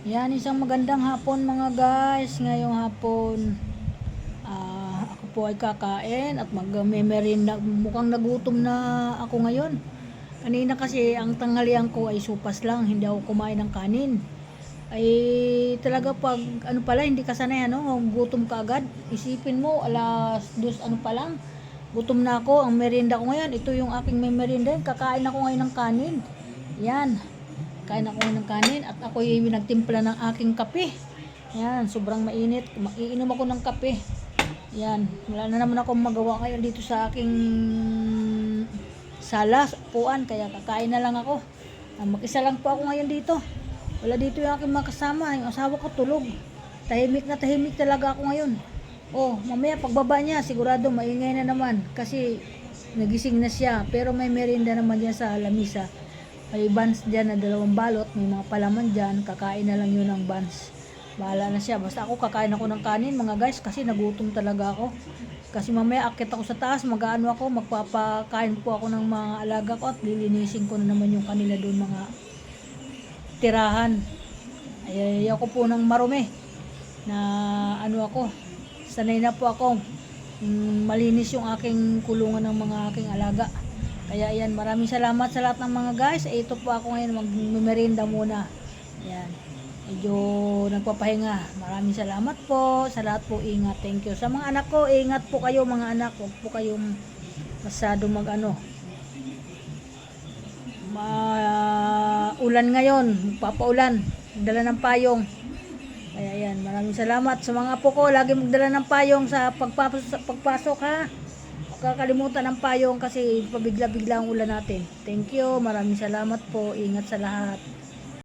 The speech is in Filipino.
Yan, isang magandang hapon mga guys. Ngayong hapon, ako po ay kakain at magme-merienda. Mukhang nagutom na ako ngayon. Kanina kasi ang tanghalian ko ay supas lang, hindi ako kumain ng kanin. Ay talaga pag ano pala, hindi ka sanay gutom ka agad. Isipin mo, alas 2 ano pa lang, gutom na ako. Ang merienda ko ngayon, ito yung aking merienda. Kakain ako ngayon ng kanin. Yan. Kain ako ng kanin at ako yung nagtimpla ng aking kape. Yan, sobrang mainit. Iinom ako ng kape. Yan, wala na naman akong magawa ngayon dito sa aking sala, upuan, kaya kakain na lang ako. Mag-isa lang po ako ngayon dito. Wala dito yung aking makasama. Yung asawa ko tulog. Tahimik na tahimik talaga ako ngayon. Oh, mamaya pagbaba niya, sigurado maingay na naman kasi nagising na siya. Pero may merienda naman diyan sa lamisa. May buns dyan na 2 balot, may mga palaman dyan, kakain na lang yun ng buns. Bahala na siya, basta ako kakain ako ng kanin mga guys kasi nagutom talaga ako. Kasi mamaya akit ako sa taas, mag-ano ako, magpapakain po ako ng mga alaga ko at lilinisin ko na naman yung kanila doon mga tirahan. Ayaw ko po ng marumi na ako, sanay na po ako malinis yung aking kulungan ng mga aking alaga. Kaya yan, maraming salamat sa lahat ng mga guys. Ito po ako ngayon, magmerienda muna. Yan, medyo nagpapahinga. Maraming salamat po. Sa lahat po, ingat. Thank you. Sa mga anak ko, ingat po kayo mga anak. Huwag po kayong masyado ulan ngayon. Magpapaulan. Magdala ng payong. Kaya yan, maraming salamat. Sa mga apo ko, lagi magdala ng payong sa pagpasok ha. Kakalimutan ng payong kasi pabigla-bigla ang ulan natin. Thank you. Maraming salamat po. Ingat sa lahat.